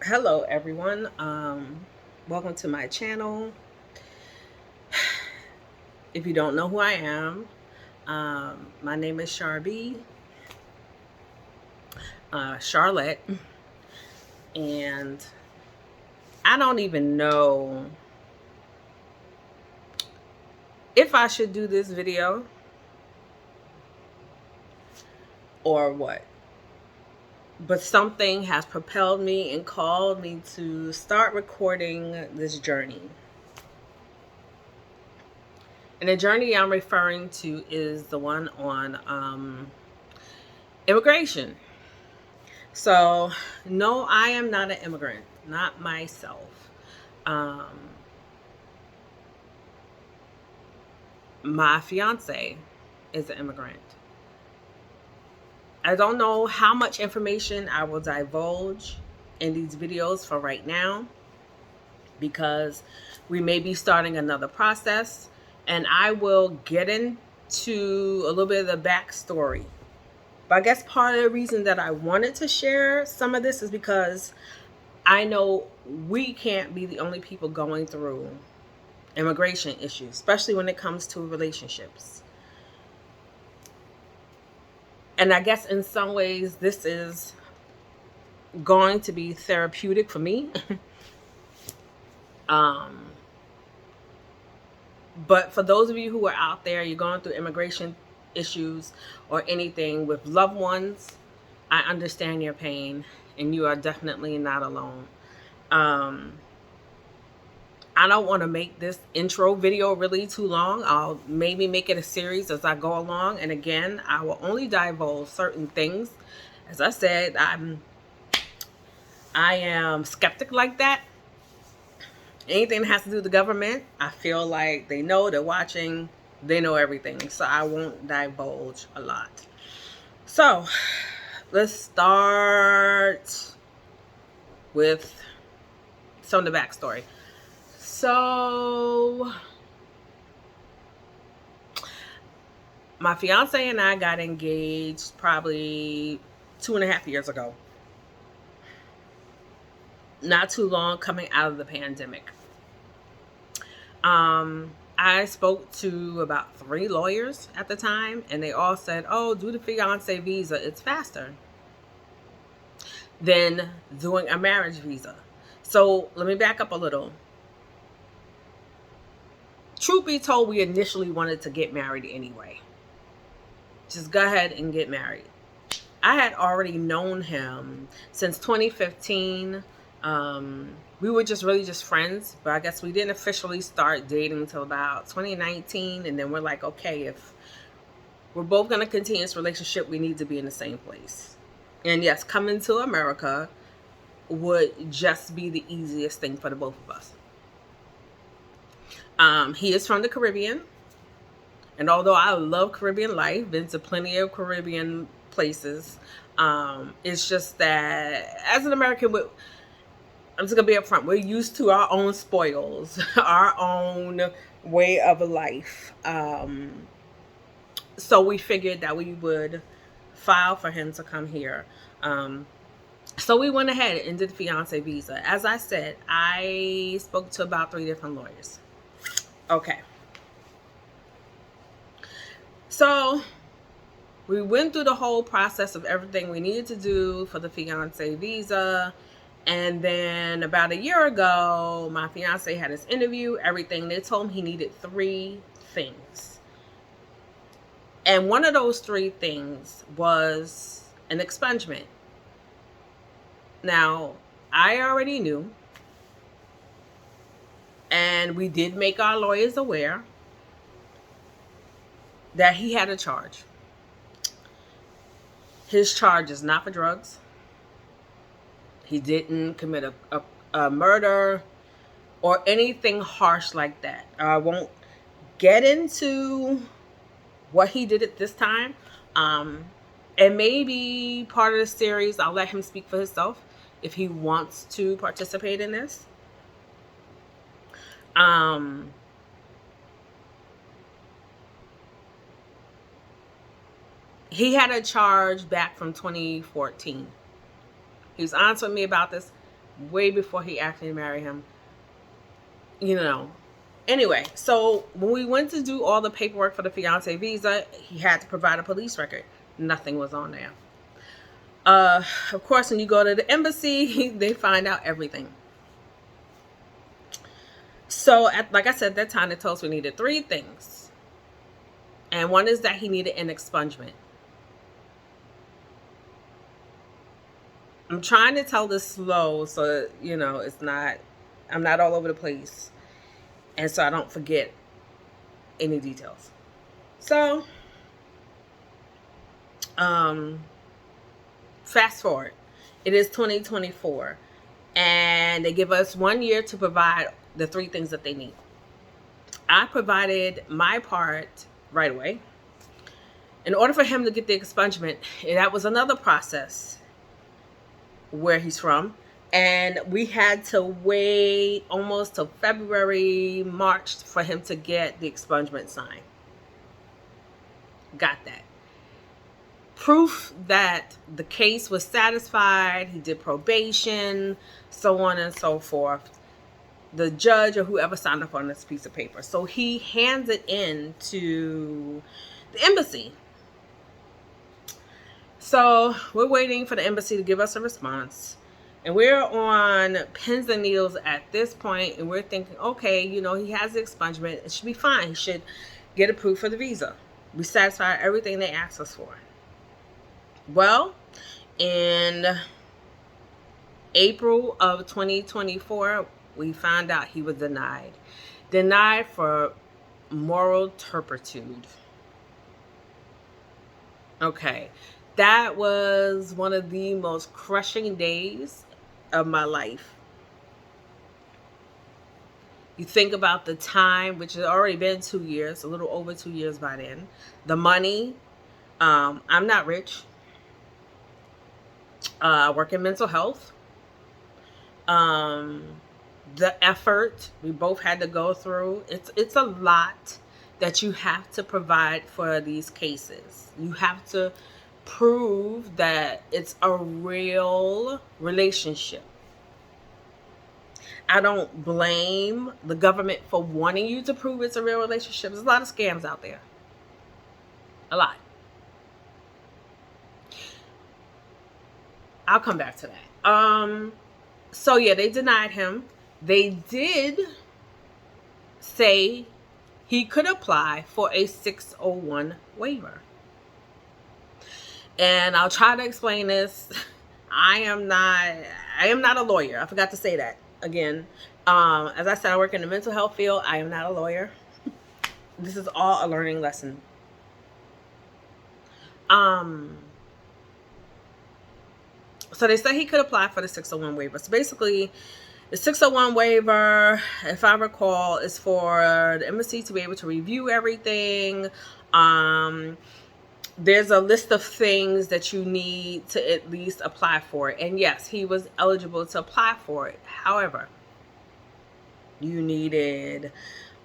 Hello everyone. Welcome to my channel. If you don't know who I am, my name is Charlotte, and I don't even know if I should do this video or what, but something has propelled me and called me to start recording this journey. And the journey I'm referring to is the one on immigration. So, no, I am not an immigrant, not myself. Um, my fiance is an immigrant. I don't know how much information I will divulge in these videos for right now because we may be starting another process, and I will get into a little bit of the backstory. But I guess part of the reason that I wanted to share some of this is because I know we can't be the only people going through immigration issues, especially when it comes to relationships. And I guess in some ways, this is going to be therapeutic for me. um, but for those of you who are out there, you're going through immigration issues or anything with loved ones, I understand your pain, and you are definitely not alone. I don't want to make this intro video really too long. I'll maybe make it a series as I go along. And again, I will only divulge certain things. As I said, I am skeptic like that. Anything that has to do with the government, I feel like they know, they're watching, they know everything. So I won't divulge a lot. So let's start with some of the backstory. So my fiance and I got engaged probably 2.5 years ago. Not too long coming out of the pandemic. I spoke to about 3 lawyers at the time, and they all said, oh, do the fiance visa. It's faster than doing a marriage visa. So let me back up a little. Truth be told, we initially wanted to get married anyway. Just go ahead and get married. I had already known him since 2015. We were just friends, but I guess we didn't officially start dating until about 2019. And then we're like, okay, if we're both going to continue this relationship, we need to be in the same place. And yes, coming to America would just be the easiest thing for the both of us. He is from the Caribbean. And although I love Caribbean life, been to plenty of Caribbean places, it's just that as an American, I'm just gonna be upfront. We're used to our own spoils, our own way of life. So we figured that we would file for him to come here. So we went ahead and did the fiance visa. As I said, I spoke to about 3 different lawyers. Okay. So we went through the whole process of everything we needed to do for the fiance visa. And then about a year ago, my fiance had his interview, everything. They told him he needed 3 things. And one of those 3 things was an expungement. Now, I already knew. And we did make our lawyers aware that he had a charge. His charge is not for drugs. He didn't commit a murder or anything harsh like that. I won't get into what he did at this time. And maybe part of the series, I'll let him speak for himself if he wants to participate in this. He had a charge back from 2014. He was honest with me about this. way before he actually married him. You know. Anyway, so when we went to do all the paperwork for the fiance visa, he had to provide a police record. Nothing was on there. Of course, when you go to the embassy, they find out everything. So, like I said, at that time, they told us we needed 3 things. And one is that he needed an expungement. I'm trying to tell this slow so, it's not, I'm not all over the place. And so I don't forget any details. So, fast forward. It is 2024. And they give us 1 year to provide the 3 things that they need. I provided my part right away. In order for him to get the expungement, that was another process where he's from. And we had to wait almost till February, March for him to get the expungement signed. Got that. Proof that the case was satisfied, he did probation, so on and so forth. The judge or whoever signed up on this piece of paper. So he hands it in to the embassy. So we're waiting for the embassy to give us a response. And we're on pins and needles at this point, and we're thinking, okay, he has the expungement. It should be fine. He should get approved for the visa. We satisfy everything they asked us for. Well, in April of 2024, we found out he was denied. Denied for moral turpitude. Okay. That was one of the most crushing days of my life. You think about the time, which has already been 2 years, a little over 2 years by then. The money. I'm not rich. I work in mental health. The effort we both had to go through. It's a lot that you have to provide for these cases. You have to prove that it's a real relationship. I don't blame the government for wanting you to prove it's a real relationship. There's a lot of scams out there. A lot. I'll come back to that. So yeah, they denied him. They did say he could apply for a 601 waiver. And I'll try to explain this. I am not a lawyer. I forgot to say that again. As I said, I work in the mental health field. I am not a lawyer. This is all a learning lesson. So they said he could apply for the 601 waiver. So basically, the 601 waiver, if I recall, is for the embassy to be able to review everything. There's a list of things that you need to at least apply for it. And yes, he was eligible to apply for it. However, you needed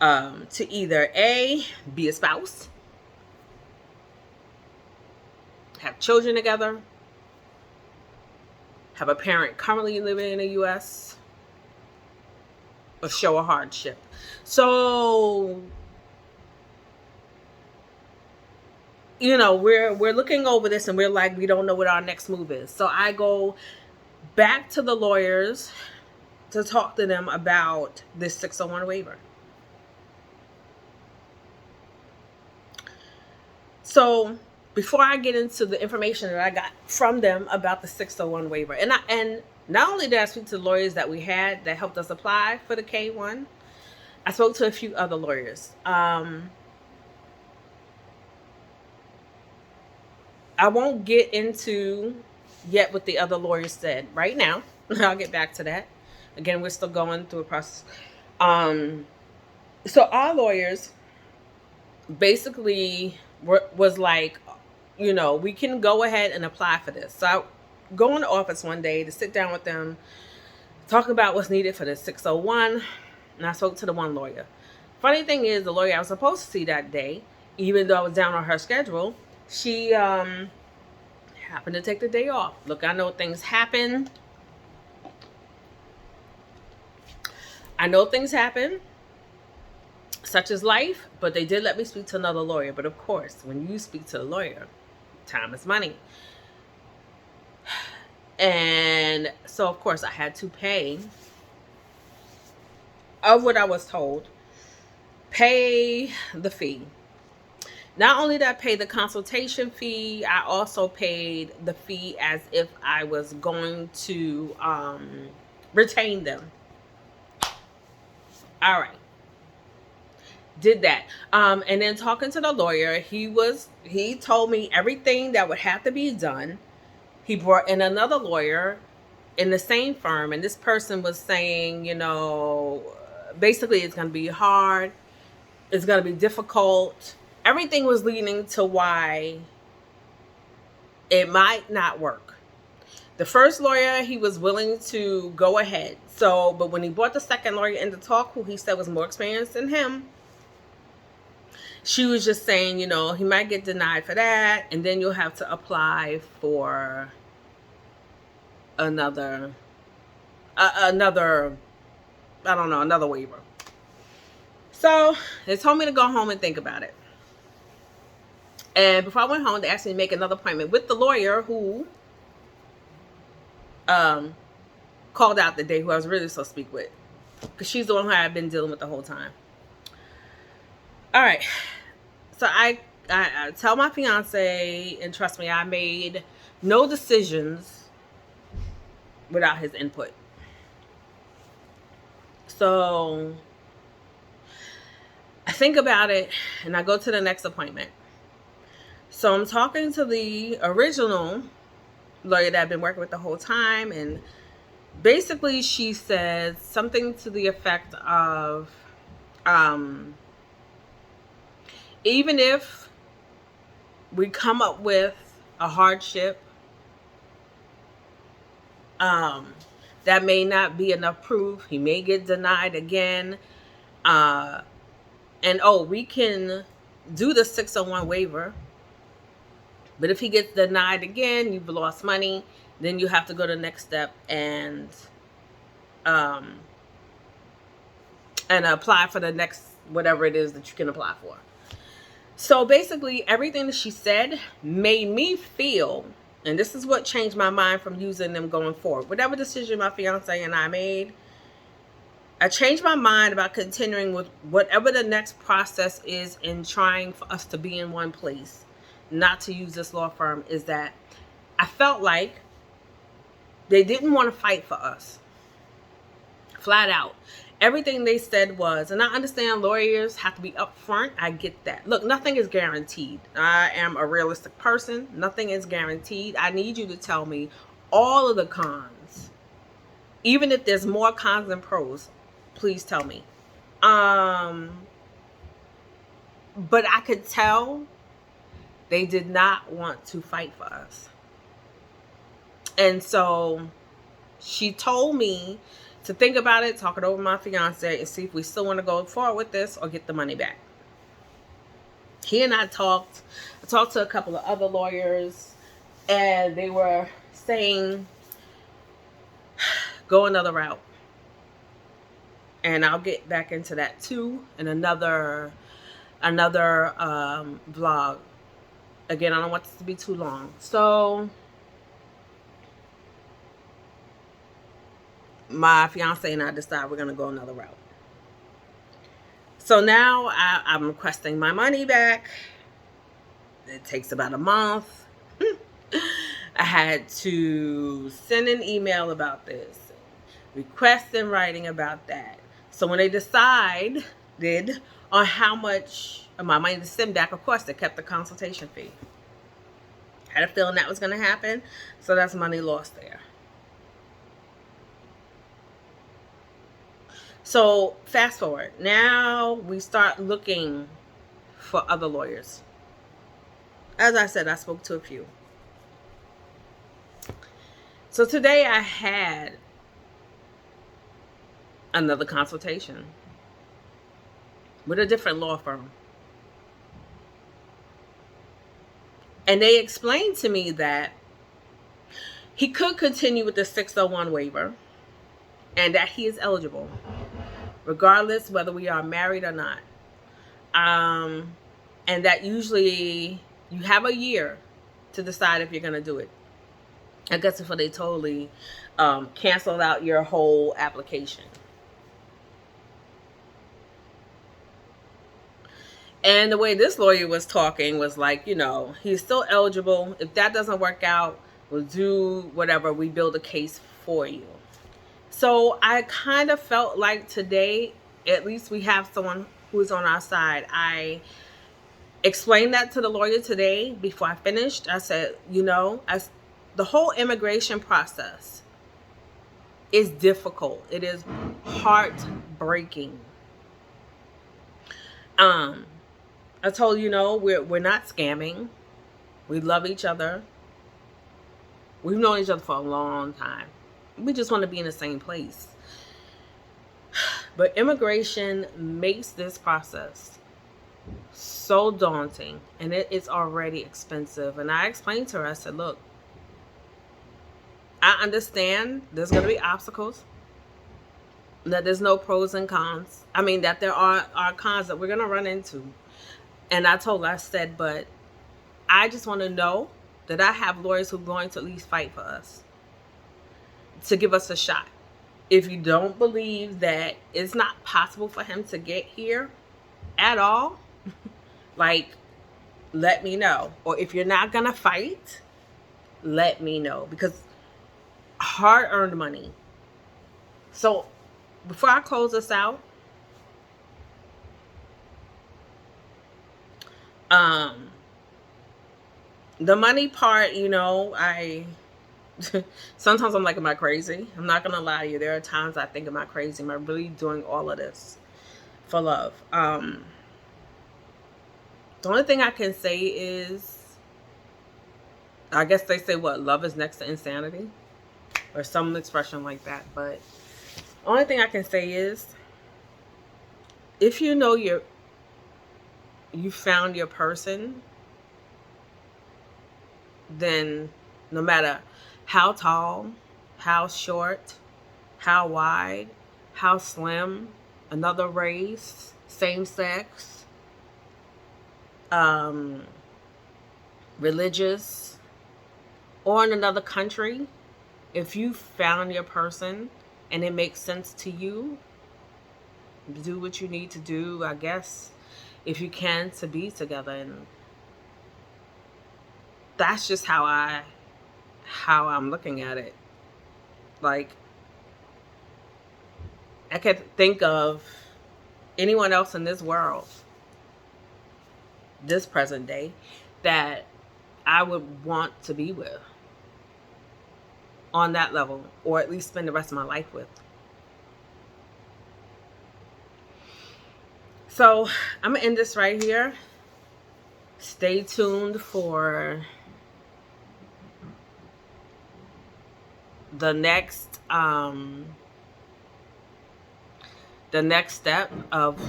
to either A, be a spouse, have children together, have a parent currently living in the U.S., or show a hardship. So, we're looking over this and we're like, we don't know what our next move is. So I go back to the lawyers to talk to them about this 601 waiver. So before I get into the information that I got from them about the 601 waiver, and not only did I speak to the lawyers that we had that helped us apply for the K1, I spoke to a few other lawyers. I won't get into yet what the other lawyers said right now. I'll get back to that. Again, we're still going through a process. So our lawyers basically was like, we can go ahead and apply for this. So I go in the office one day to sit down with them, talk about what's needed for the 601, and I spoke to the one lawyer. Funny thing is, the lawyer I was supposed to see that day, even though I was down on her schedule, she happened to take the day off. Look, I know things happen. I know things happen, such as life, but they did let me speak to another lawyer. But of course, when you speak to a lawyer, time is money. And so, of course, I had to pay, of what I was told, pay the fee. Not only did I pay the consultation fee, I also paid the fee as if I was going to retain them. All right. Did that. And then talking to the lawyer, he told me everything that would have to be done. He brought in another lawyer in the same firm, and this person was saying, basically it's going to be hard. It's going to be difficult. Everything was leading to why it might not work. The first lawyer, he was willing to go ahead. But when he brought the second lawyer in to talk, who he said was more experienced than him, she was just saying, he might get denied for that, and then you'll have to apply for another waiver. So they told me to go home and think about it. And before I went home, they asked me to make another appointment with the lawyer who called out the day, who I was really supposed to speak with, because she's the one who I've been dealing with the whole time. All right. So I tell my fiance, and trust me, I made no decisions without his input. So I think about it, and I go to the next appointment. So I'm talking to the original lawyer that I've been working with the whole time, and basically she said something to the effect of, even if we come up with a hardship, that may not be enough proof. He may get denied again. We can do the 601 waiver. But if he gets denied again, you've lost money. Then you have to go to the next step and apply for the next whatever it is that you can apply for. So basically, everything that she said made me feel, and this is what changed my mind from using them going forward. Whatever decision my fiance and I made, I changed my mind about continuing with whatever the next process is in trying for us to be in one place, not to use this law firm, is that I felt like they didn't want to fight for us. Flat out. Everything they said was, and I understand lawyers have to be upfront. I get that. Look, nothing is guaranteed. I am a realistic person. Nothing is guaranteed. I need you to tell me all of the cons. Even if there's more cons than pros, please tell me. But I could tell they did not want to fight for us. And so she told me to think about it, talk it over with my fiance, and see if we still want to go forward with this or get the money back. He and I talked. I talked to a couple of other lawyers, and they were saying, go another route. And I'll get back into that too in another vlog. Again, I don't want this to be too long. So my fiance and I decide we're going to go another route. So now I'm requesting my money back. It takes about a month. I had to send an email about this, request in writing about that. So when they decided on how much of my money to send back, of course, they kept the consultation fee. I had a feeling that was going to happen. So that's money lost there. So fast forward. Now we start looking for other lawyers. As I said, I spoke to a few. So today I had another consultation with a different law firm. And they explained to me that he could continue with the 601 waiver and that he is eligible. regardless whether we are married or not. And that usually you have a year to decide if you're going to do it. I guess before they totally canceled out your whole application. And the way this lawyer was talking was like, he's still eligible. If that doesn't work out, we'll do whatever. We build a case for you. So I kind of felt like today, at least we have someone who's on our side. I explained that to the lawyer today before I finished. I said, as the whole immigration process is difficult. It is heartbreaking. I told we're not scamming. We love each other. We've known each other for a long time. We just want to be in the same place. But immigration makes this process so daunting, and it is already expensive. And I explained to her, I said, look, I understand there's going to be obstacles, that there's no pros and cons. I mean, that there are cons that we're going to run into. And I told her, I said, but I just want to know that I have lawyers who are going to at least fight for us, to give us a shot. If you don't believe that it's not possible for him to get here at all, like, let me know. Or if you're not going to fight, let me know. Because hard-earned money. So before I close this out, the money part, I sometimes I'm like, am I crazy? I'm not gonna lie to you. There are times I think, am I crazy? Am I really doing all of this for love? The only thing I can say is, I guess they say what, love is next to insanity, or some expression like that. But the only thing I can say is, if you know you found your person, then no matter how tall, how short, how wide, how slim, another race, same sex, religious, or in another country, if you found your person and it makes sense to you, do what you need to do, I guess, if you can, to be together. And that's just how I'm looking at it. Like, I could think of anyone else in this world, this present day, that I would want to be with on that level, or at least spend the rest of my life with. So I'm gonna end this right here. Stay tuned for the next step of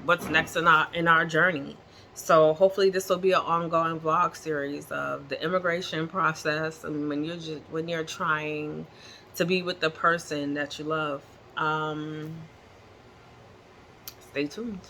what's next in our journey. So hopefully this will be an ongoing vlog series of the immigration process, and when you're trying to be with the person that you love. Stay tuned.